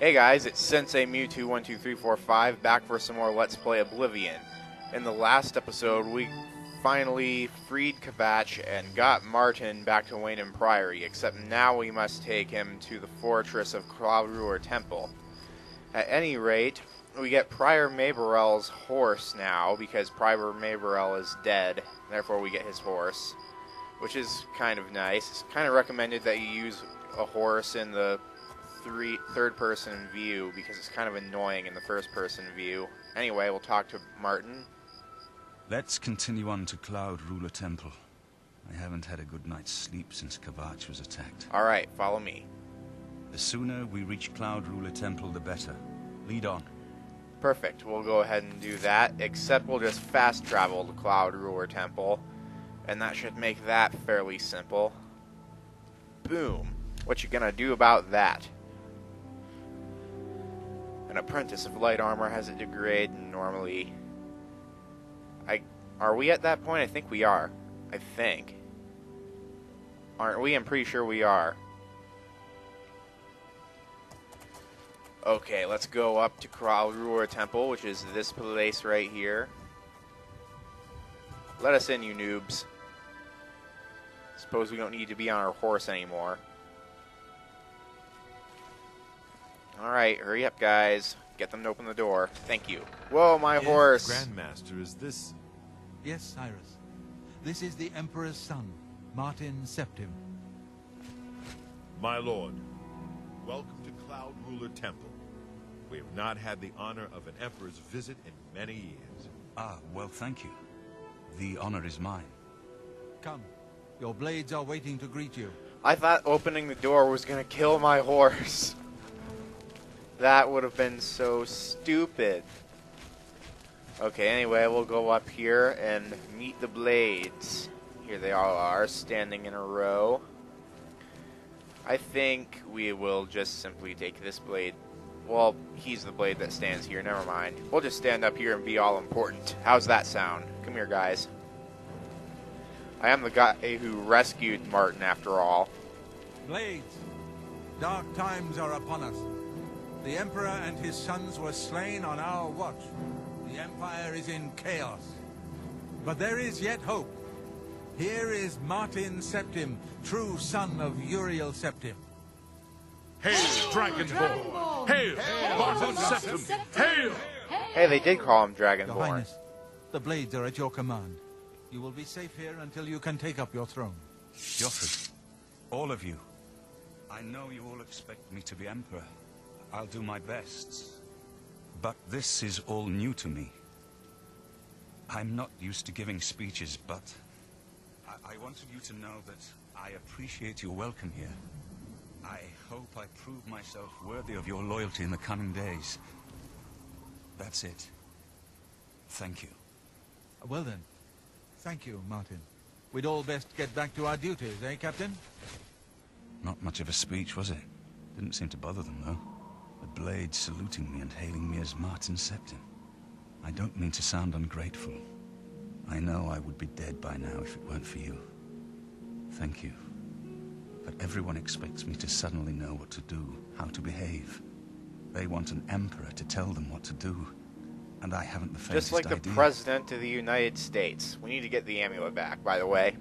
Hey guys, it's Sensei Mewtwo12345 back for some more Let's Play Oblivion. In the last episode, we finally freed Kvatch and got Martin back to Wayne Priory, except now we must take him to the fortress of Clour Ruler Temple. At any rate, we get Prior Maberel's horse now, because Prior Maberel is dead, therefore we get his horse, which is kind of nice. It's kind of recommended that you use a horse in the third-person view, because it's kind of annoying in the first-person view. Anyway, we'll talk to Martin. Let's continue on to Clour Ruler Temple. I haven't had a good night's sleep since Kvatch was attacked. Alright, follow me. The sooner we reach Clour Ruler Temple, the better. Lead on. Perfect, we'll go ahead and do that, except we'll just fast travel to Clour Ruler Temple, and that should make that fairly simple. Boom. What you gonna do about that? An apprentice of light armor has a degrade normally. Are we at that point? I think we are. I think. Aren't we? I'm pretty sure we are. Okay, let's go up to Clour Ruler Temple, which is this place right here. Let us in, you noobs. Suppose we don't need to be on our horse anymore. Alright, hurry up, guys. Get them to open the door. Thank you. Whoa, my horse! Grandmaster, is this... Yes, Cyrus. This is the Emperor's son, Martin Septim. My lord, welcome to Clour Ruler Temple. We have not had the honor of an emperor's visit in many years. Ah, well, thank you. The honor is mine. Come. Your blades are waiting to greet you. I thought opening the door was gonna kill my horse. That would have been so stupid. Okay, anyway, we'll go up here and meet the blades. Here they all are, standing in a row. I think we will just simply take this blade. Well, he's the blade that stands here, never mind. We'll just stand up here and be all important. How's that sound? Come here, guys. I am the guy who rescued Martin, after all. Blades, dark times are upon us. The Emperor and his sons were slain on our watch. The Empire is in chaos. But there is yet hope. Here is Martin Septim, true son of Uriel Septim. Hail, Dragonborn! Hail, Martin Septim! Hail! Hey, they did call him Your Dragonborn. Highness, the blades are at your command. You will be safe here until you can take up your throne. Joffrey, all of you. I know you all expect me to be Emperor. I'll do my best. But this is all new to me. I'm not used to giving speeches, but I wanted you to know that I appreciate your welcome here. I hope I prove myself worthy of your loyalty in the coming days. That's it. Thank you. Well then, thank you, Martin. We'd all best get back to our duties, eh, Captain? Not much of a speech, was it? Didn't seem to bother them, though. The blade saluting me and hailing me as Martin Septim. I don't mean to sound ungrateful. I know I would be dead by now if it weren't for you. Thank you. But everyone expects me to suddenly know what to do, how to behave. They want an emperor to tell them what to do, and I haven't the faintest idea. Just like the President of the United States. We need to get the amulet back, by the way.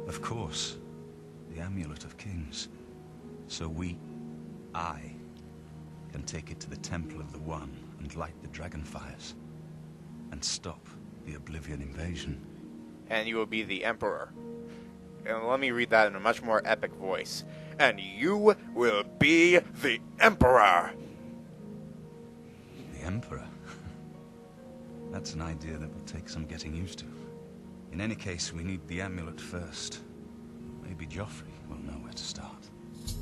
Of course. The Amulet of Kings. So I can take it to the Temple of the One and light the dragon fires and stop the Oblivion invasion. And you will be the Emperor. And let me read that in a much more epic voice. And you will be the Emperor! The Emperor? That's an idea that will take some getting used to. In any case, we need the amulet first. Maybe Joffrey will know where to start.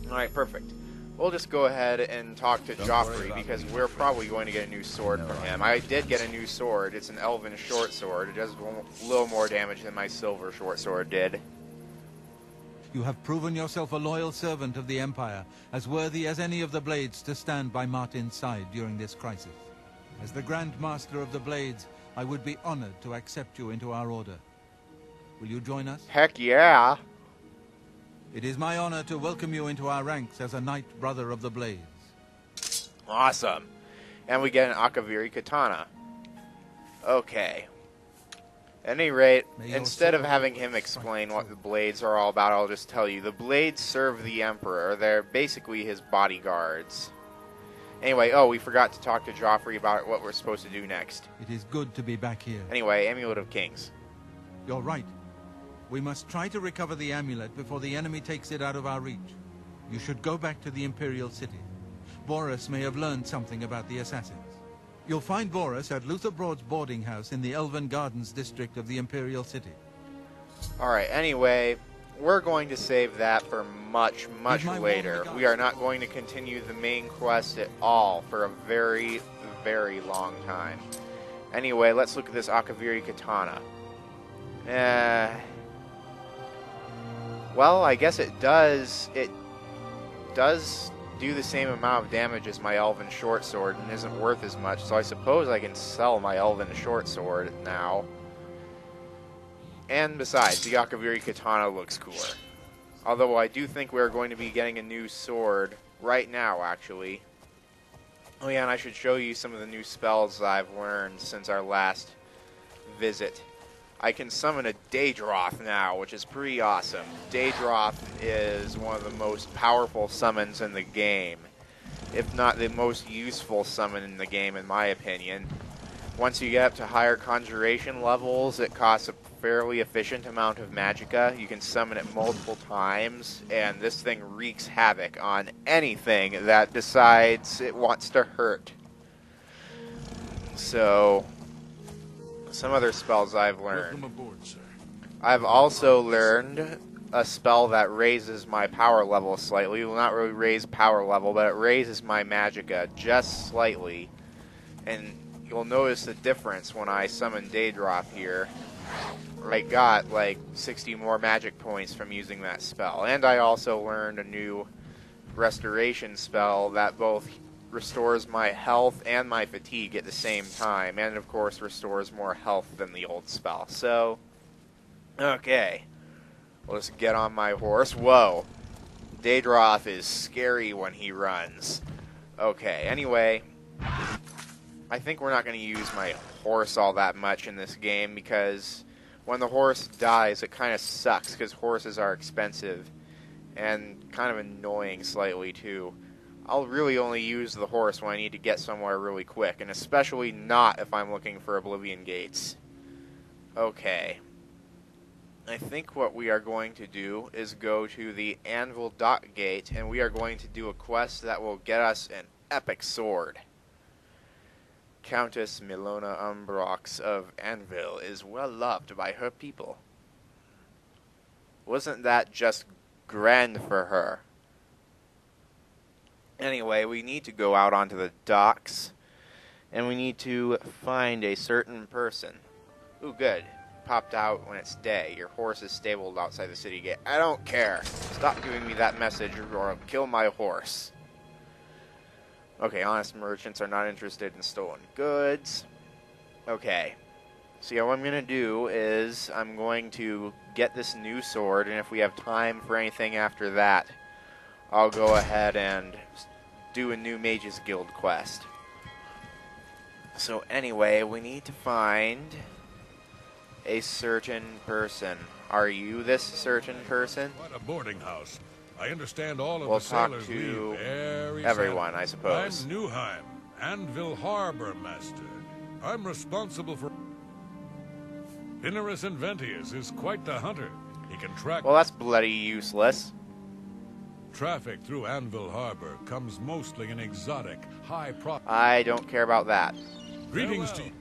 Alright, perfect. We'll just go ahead and talk to Joffrey, because we're probably going to get a new sword from him. I did get a new sword. It's an elven short sword. It does a little more damage than my silver short sword did. You have proven yourself a loyal servant of the Empire, as worthy as any of the Blades to stand by Martin's side during this crisis. As the Grand Master of the Blades, I would be honored to accept you into our order. Will you join us? Heck yeah! It is my honor to welcome you into our ranks as a Knight Brother of the Blades. Awesome. And we get an Akaviri Katana. Okay. At any rate, instead of having him explain what the blades are all about, I'll just tell you. The blades serve the Emperor. They're basically his bodyguards. Anyway, oh, we forgot to talk to Joffrey about what we're supposed to do next. It is good to be back here. Anyway, Amulet of Kings. You're right. We must try to recover the amulet before the enemy takes it out of our reach. You should go back to the Imperial City. Boris may have learned something about the assassins. You'll find Boris at Luther Broad's boarding house in the Elven Gardens district of the Imperial City. Alright, anyway, we're going to save that for much later. We are not going to continue the main quest at all for a very, very long time. Anyway, let's look at this Akaviri Katana. Well, I guess it does do the same amount of damage as my Elven Short Sword and isn't worth as much, so I suppose I can sell my Elven Short Sword now. And besides, the Akaviri Katana looks cooler. Although I do think we're going to be getting a new sword right now, actually. Oh yeah, and I should show you some of the new spells I've learned since our last visit. I can summon a Daedroth now, which is pretty awesome. Daedroth is one of the most powerful summons in the game, if not the most useful summon in the game, in my opinion. Once you get up to higher conjuration levels, it costs a fairly efficient amount of magicka. You can summon it multiple times, and this thing wreaks havoc on anything that decides it wants to hurt. So, some other spells I've learned. Welcome aboard, sir. I've also learned a spell that raises my power level slightly. It will not really raise power level, but it raises my magicka just slightly. And you'll notice the difference when I summon Daedroth here. I got like 60 more magic points from using that spell. And I also learned a new restoration spell that both restores my health and my fatigue at the same time, and of course restores more health than the old spell. So, okay, let's get on my horse. Whoa, Daedroth is scary when he runs. Okay, anyway, I think we're not going to use my horse all that much in this game, because when the horse dies, it kind of sucks, because horses are expensive and kind of annoying slightly too. I'll really only use the horse when I need to get somewhere really quick, and especially not if I'm looking for Oblivion Gates. Okay. I think what we are going to do is go to the Anvil Dock Gate, and we are going to do a quest that will get us an epic sword. Countess Milona Umbrox of Anvil is well loved by her people. Wasn't that just grand for her? Anyway, we need to go out onto the docks, and we need to find a certain person. Ooh, good. Popped out when it's day. Your horse is stabled outside the city gate. I don't care. Stop giving me that message or I'll kill my horse. Okay, honest merchants are not interested in stolen goods. Okay. So yeah, what I'm going to do is I'm going to get this new sword, and if we have time for anything after that, I'll go ahead and do a new Mages Guild quest. So anyway, we need to find a certain person. Are you this certain person? What a boarding house. I understand all of We'll the talk sailors to leave very everyone, sadly. I suppose. I'm Newheim, Anvil Harbor Master. I'm responsible for... Pinarus Inventius is quite the hunter. He can track... Well, that's bloody useless. Traffic through Anvil Harbor comes mostly in exotic, high-profile... I don't care about that. Greetings to you.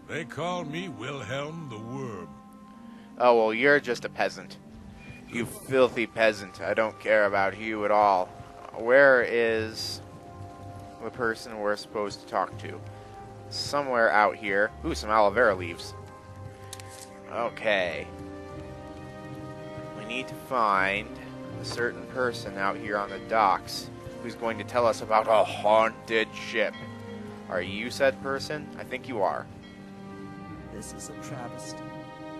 They call me Wilhelm the Worm. Oh, well, you're just a peasant. You filthy peasant. I don't care about you at all. Where is the person we're supposed to talk to? Somewhere out here. Ooh, some aloe vera leaves. Okay. We need to find a certain person out here on the docks who's going to tell us about a haunted ship. Are you said person? I think you are. This is a travesty.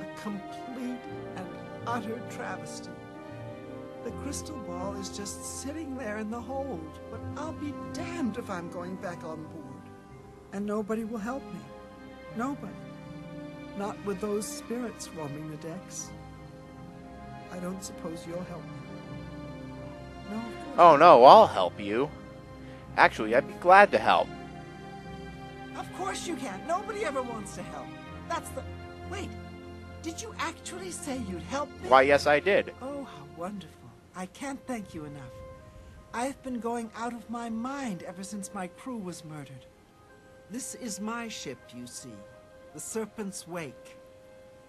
A complete and utter travesty. The crystal ball is just sitting there in the hold, but I'll be damned damned if I'm going back on board. And nobody will help me. Nobody. Not with those spirits roaming the decks. I don't suppose you'll help me. No, of course Oh no, I'll help you. Actually, I'd be glad to help. Of course you can. Nobody ever wants to help. That's the... Wait. Did you actually say you'd help me? Why, yes, I did. Oh, how wonderful. I can't thank you enough. I've been going out of my mind ever since my crew was murdered. This is my ship, you see. The Serpent's Wake.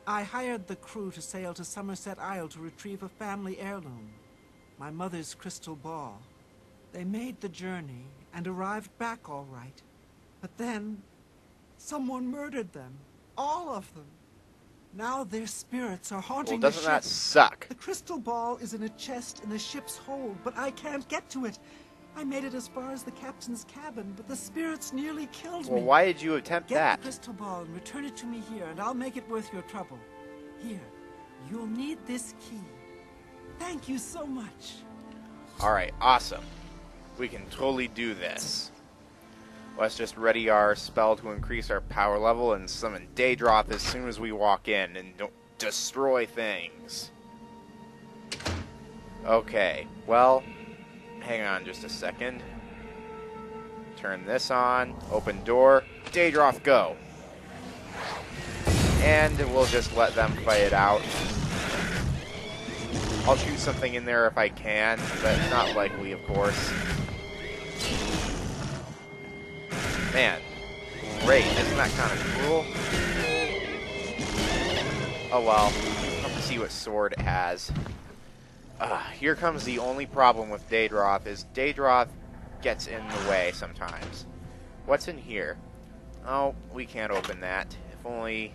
I hired the crew to sail to Somerset Isle to retrieve a family heirloom. My mother's crystal ball. They made the journey and arrived back all right. But then, someone murdered them. All of them. Now their spirits are haunting Well, the doesn't ship. that suck? The crystal ball is in a chest in the ship's hold, but I can't get to it. I made it as far as the captain's cabin, but the spirits nearly killed Well, me. why did you attempt Get that? the crystal ball and return it to me here, and I'll make it worth your trouble. Here, you'll need this key. Thank you so much. Alright, awesome. We can totally do this. Let's just ready our spell to increase our power level and summon Daedroth as soon as we walk in and don't destroy things. Okay, well, hang on just a second. Turn this on, open door, Daedroth go. And we'll just let them fight it out. I'll shoot something in there if I can, but not likely, of course. Man, great. Isn't that kind of cool? Oh well. I'll have to see what sword it has. Here comes the only problem with Daedroth, is Daedroth gets in the way sometimes. What's in here? Oh, we can't open that. If only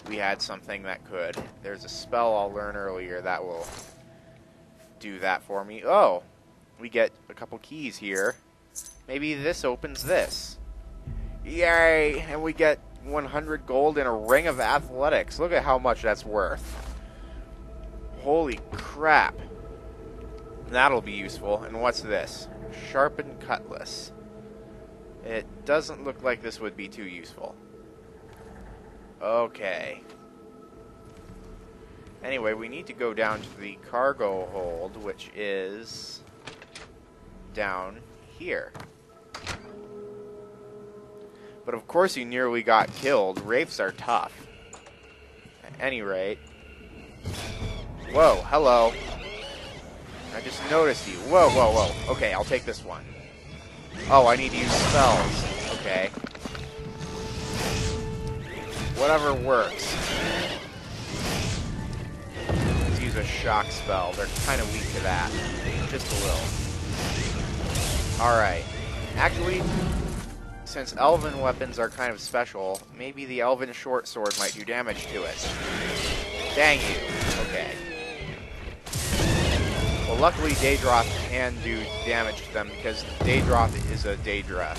we had something that could. There's a spell I'll learn earlier that will do that for me. Oh, we get a couple keys here. Maybe this opens this. Yay! And we get 100 gold and a ring of athletics. Look at how much that's worth. Holy crap. That'll be useful. And what's this? Sharpened cutlass. It doesn't look like this would be too useful. Okay. Anyway, we need to go down to the cargo hold, which is down here. But of course you nearly got killed. Wraiths are tough. At any rate. Whoa, hello. I just noticed you. Whoa, whoa, whoa. Okay, I'll take this one. Oh, I need to use spells. Okay. Whatever works. Let's use a shock spell. They're kind of weak to that. Just a little. Alright. Actually, since elven weapons are kind of special, maybe the elven short sword might do damage to it. Dang you. Okay. Well, luckily Daedroth can do damage to them because Daedroth is a Daedra.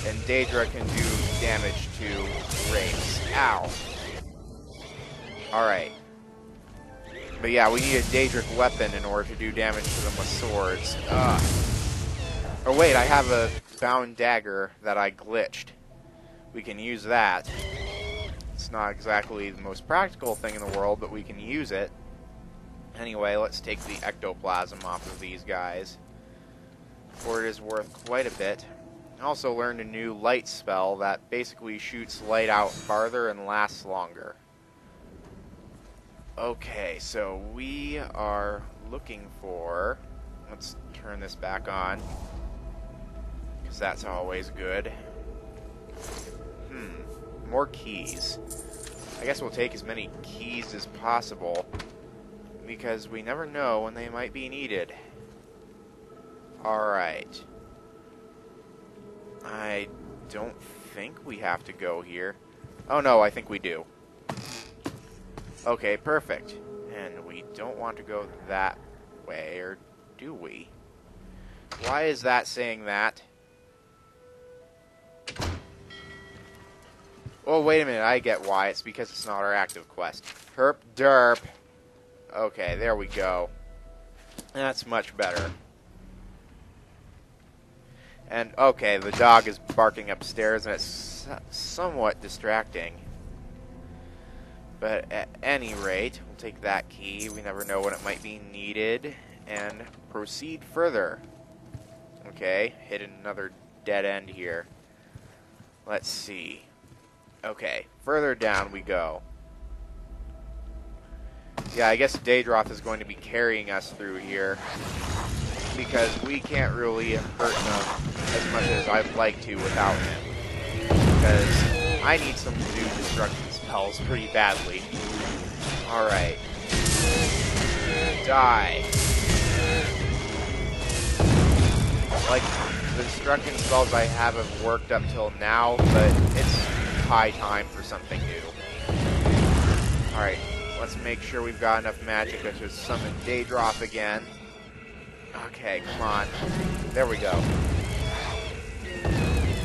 And Daedra can do damage to wraiths. Ow. Alright. But yeah, we need a Daedric weapon in order to do damage to them with swords. Oh wait, I have a bound dagger that I glitched. We can use that. It's not exactly the most practical thing in the world, but we can use it. Anyway, let's take the ectoplasm off of these guys, for it is worth quite a bit. I also learned a new light spell that basically shoots light out farther and lasts longer. Okay, so we are looking for... Let's turn this back on, because that's always good. More keys. I guess we'll take as many keys as possible, because we never know when they might be needed. Alright. I don't think we have to go here. Oh no, I think we do. Okay, perfect. And we don't want to go that way, or do we? Why is that saying that? Oh, wait a minute, I get why. It's because it's not our active quest. Herp derp. Okay, there we go. That's much better. And, okay, the dog is barking upstairs, and it's somewhat distracting. But at any rate, we'll take that key. We never know when it might be needed. And proceed further. Okay, hit another dead end here. Let's see. Okay, further down we go. Yeah, I guess Daedroth is going to be carrying us through here, because we can't really hurt him as much as I'd like to without him. Because I need some new destruction spells pretty badly. Alright. Die. Like, the destruction spells I have worked up till now, but it's high time for something new. Alright, let's make sure we've got enough magic to summon Daedroth again. Okay, come on. There we go.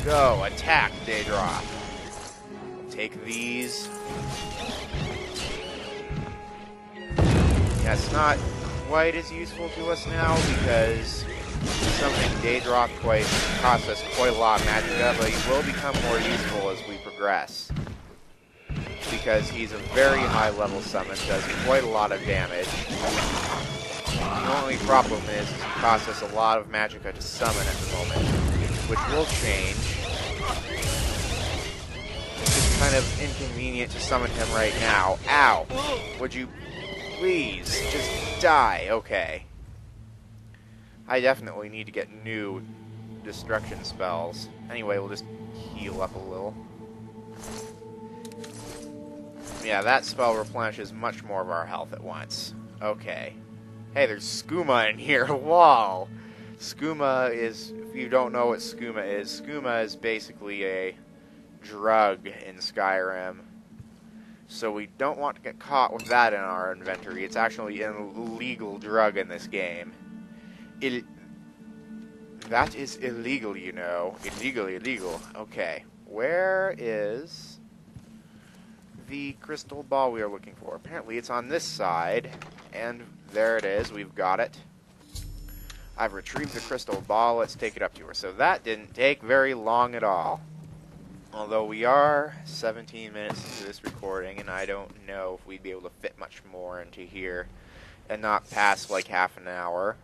Go, attack Daedroth. Take these. Yeah, it's not quite as useful to us now because something Daedroth costs us quite a lot of magicka, but he will become more useful as we progress. Because he's a very high level summon, does quite a lot of damage. The only problem is he costs us a lot of magicka to summon at the moment, which will change. It's just kind of inconvenient to summon him right now. Ow! Would you please just die? Okay. I definitely need to get new destruction spells. Anyway, we'll just heal up a little. Yeah, that spell replenishes much more of our health at once. Okay. Hey, there's skooma in here. Whoa! Skooma is, if you don't know what skooma is basically a drug in Skyrim. So we don't want to get caught with that in our inventory. It's actually an illegal drug in this game. That is illegal, you know. Illegal. Okay. Where is the crystal ball we are looking for? Apparently it's on this side. And there it is. We've got it. I've retrieved the crystal ball. Let's take it up to her. So that didn't take very long at all. Although we are 17 minutes into this recording, and I don't know if we'd be able to fit much more into here and not pass like half an hour.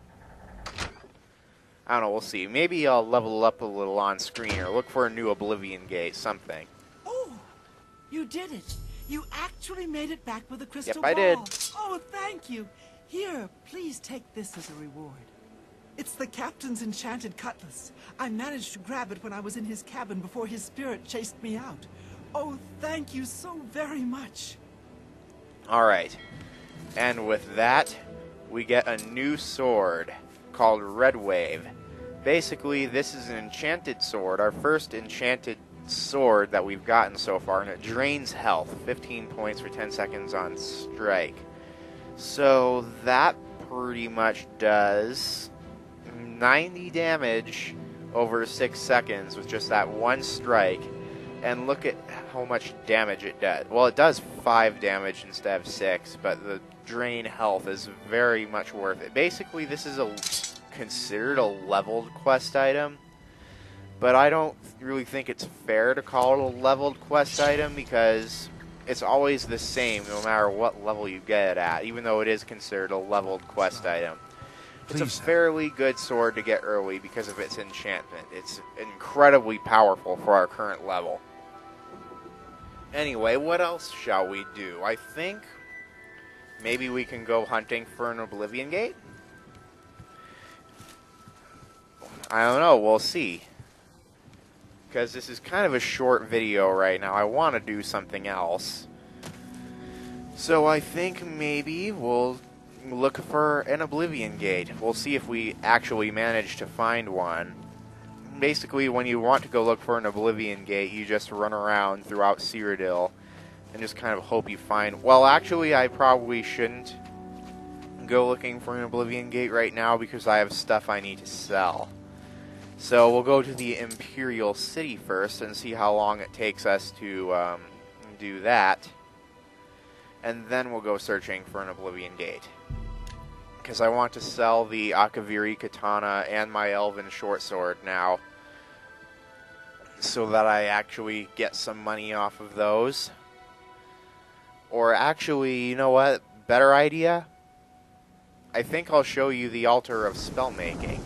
I don't know, we'll see. Maybe I'll level up a little on screen or look for a new Oblivion gate, something. Oh, you did it. You actually made it back with a crystal ball. Yep, I did. Oh, thank you. Here, please take this as a reward. It's the captain's enchanted cutlass. I managed to grab it when I was in his cabin before his spirit chased me out. Oh, thank you so very much. Alright. And with that, we get a new sword called Redwave. Basically, this is an enchanted sword, our first enchanted sword that we've gotten so far, and it drains health, 15 points for 10 seconds on strike. So that pretty much does 90 damage over 6 seconds with just that one strike, and look at how much damage it does. Well, it does 5 damage instead of 6, but the drain health is very much worth it. Basically, this is considered a leveled quest item, but I don't really think it's fair to call it a leveled quest item because it's always the same no matter what level you get it at, even though it is considered a leveled quest item. It's a fairly good sword to get early because of its enchantment. It's incredibly powerful for our current level. Anyway, what else shall we do? I think maybe we can go hunting for an Oblivion gate? I don't know, we'll see. Because this is kind of a short video right now. I want to do something else. So I think maybe we'll look for an Oblivion gate. We'll see if we actually manage to find one. Basically, when you want to go look for an Oblivion gate, you just run around throughout Cyrodiil and just kind of hope you find... Well, actually, I probably shouldn't go looking for an Oblivion gate right now because I have stuff I need to sell. So we'll go to the Imperial City first and see how long it takes us to do that. And then we'll go searching for an Oblivion gate. Because I want to sell the Akaviri Katana and my Elven Short Sword now. so that I actually get some money off of those. Or actually, you know what? Better idea? I think I'll show you the Altar of Spellmaking.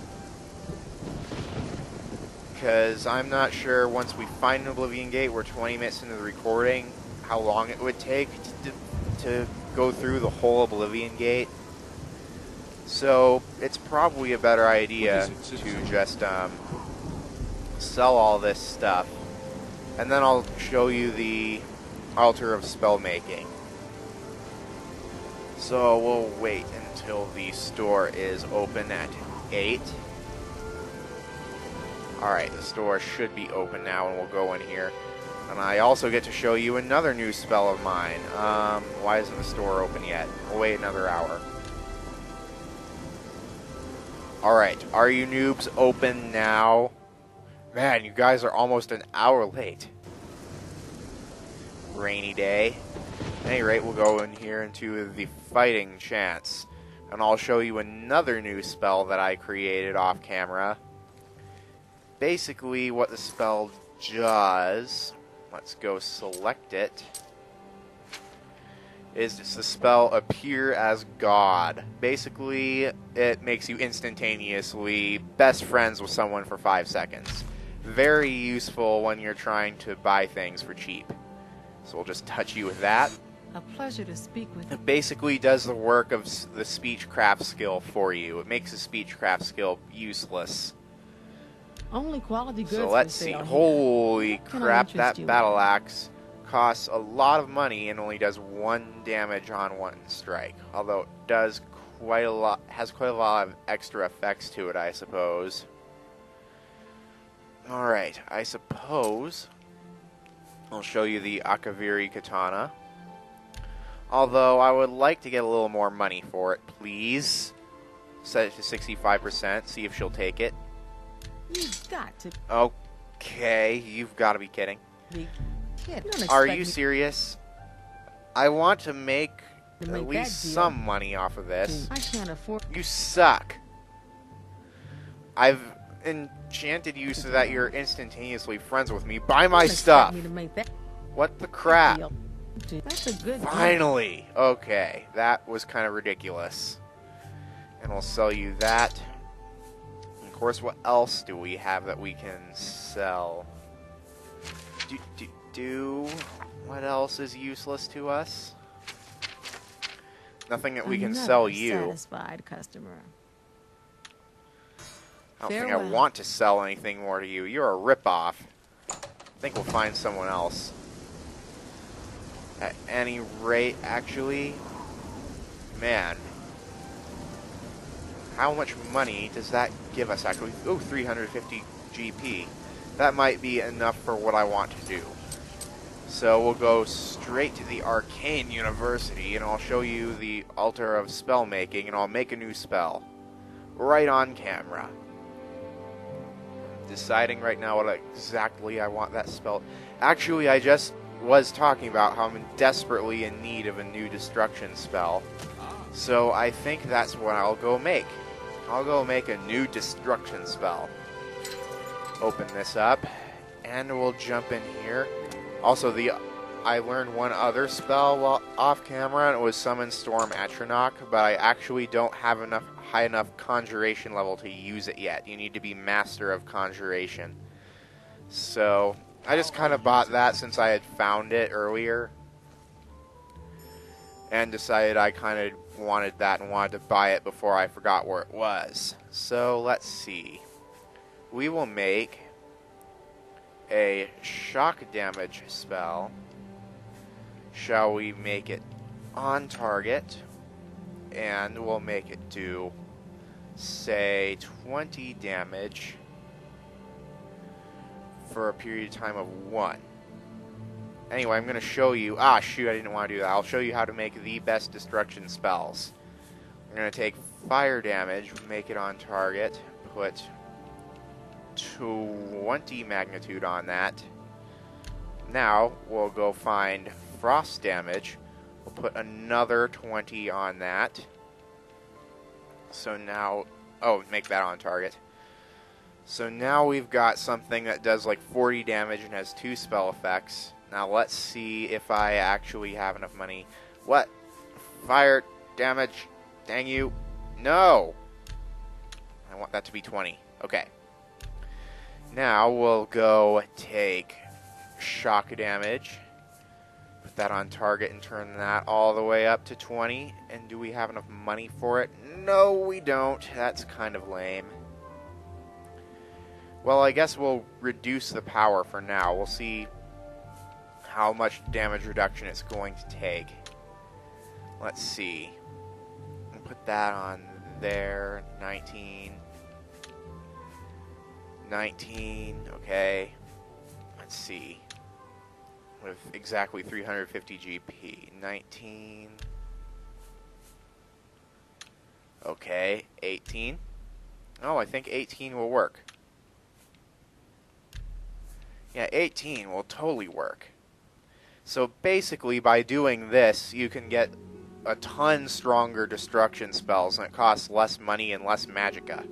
Because I'm not sure, once we find an Oblivion Gate, we're 20 minutes into the recording, how long it would take to go through the whole Oblivion Gate. So, it's probably a better idea to just sell all this stuff. And then I'll show you the Altar of Spellmaking. So, we'll wait until the store is open at 8. Alright, the store should be open now, and we'll go in here. And I also get to show you another new spell of mine. Why isn't the store open yet? We'll wait another hour. Alright, are you noobs open now? Man, you guys are almost an hour late. Rainy day. At any rate, we'll go in here into the fighting chance. And I'll show you another new spell that I created off camera. Basically, what the spell does, let's go select it, is the spell Appear as God. Basically, it makes you instantaneously best friends with someone for 5 seconds. Very useful when you're trying to buy things for cheap. So we'll just touch you with that. A pleasure to speak with you. It basically does the work of the speechcraft skill for you. It makes the speechcraft skill useless. Only quality goods. So let's see. Holy crap, that battle axe costs a lot of money and only does 1 damage on 1 strike. Although it does quite a lot, has quite a lot of extra effects to it, I suppose. Alright, I suppose I'll show you the Akaviri Katana. Although I would like to get a little more money for it, please. Set it to 65%, see if she'll take it. You've got to Okay, you've got to be kidding. be kidding. Are you serious? I want to make at least some money off of this. I can't afford. You suck. I've enchanted you so that you're instantaneously friends with me. Buy my stuff. Me to make that What the crap? deal. That's a good deal. Finally. Okay, that was kind of ridiculous. And we'll sell you that. Of course, what else do we have that we can sell? What else is useless to us? Nothing that we can sell you. Satisfied customer. I don't think I want to sell anything more to you. You're a ripoff. I think we'll find someone else. At any rate, actually, man, how much money does that give us, actually? Oh, 350 GP. That might be enough for what I want to do. So we'll go straight to the Arcane University, and I'll show you the Altar of Spellmaking, and I'll make a new spell. Right on camera. Deciding right now what exactly I want that spell. Actually, I just was talking about how I'm desperately in need of a new destruction spell. So I think that's what I'll go make. I'll go make a new destruction spell. Open this up, and we'll jump in here. Also, I learned one other spell off camera, and it was Summon Storm Atronach, but I actually don't have high enough conjuration level to use it yet. You need to be Master of Conjuration. So I just kind of bought that since I had found it earlier, and decided I kind of wanted that and wanted to buy it before I forgot where it was. So let's see. We will make a shock damage spell. Shall we make it on target? And we'll make it do, say, 20 damage for a period of time of 1. Anyway, I'm going to show you... Ah, shoot, I didn't want to do that. I'll show you how to make the best destruction spells. I'm going to take fire damage, make it on target, put 20 magnitude on that. Now, we'll go find frost damage. We'll put another 20 on that. So now... Oh, make that on target. So now we've got something that does like 40 damage and has 2 spell effects. Now let's see if I actually have enough money. What? Fire damage? Dang you. No! I want that to be 20. Okay. Now we'll go take shock damage. Put that on target and turn that all the way up to 20. And do we have enough money for it? No, we don't. That's kind of lame. Well, I guess we'll reduce the power for now. We'll see how much damage reduction it's going to take. Let's see. I'll put that on there. 19. 19. Okay. Let's see. With exactly 350 GP. 19. Okay. 18. Oh, I think 18 will work. Yeah, 18 will totally work. So basically, by doing this, you can get a ton stronger destruction spells, and it costs less money and less magicka.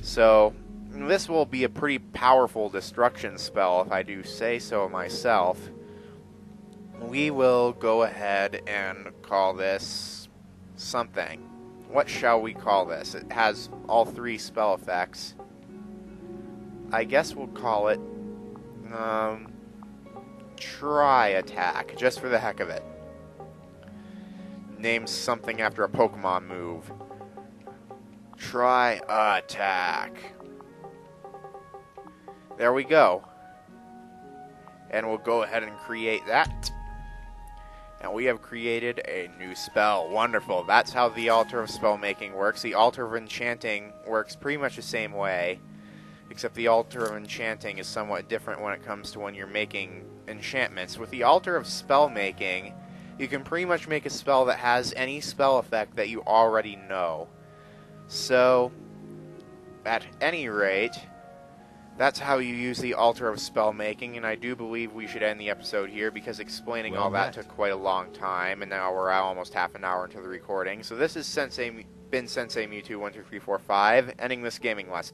So this will be a pretty powerful destruction spell, if I do say so myself. We will go ahead and call this something. What shall we call this? It has all 3 spell effects. I guess we'll call it Try Attack, just for the heck of it. Name something after a Pokemon move. Try Attack. There we go. And we'll go ahead and create that. And we have created a new spell. Wonderful. That's how the Altar of Spellmaking works. The Altar of Enchanting works pretty much the same way, except the Altar of Enchanting is somewhat different when it comes to when you're making enchantments. With the Altar of Spellmaking, you can pretty much make a spell that has any spell effect that you already know. So, at any rate, that's how you use the Altar of Spellmaking, and I do believe we should end the episode here, because explaining all that took quite a long time, and now we're almost half an hour into the recording. So this has been Sensei Mewtwo 12345, ending this gaming lesson.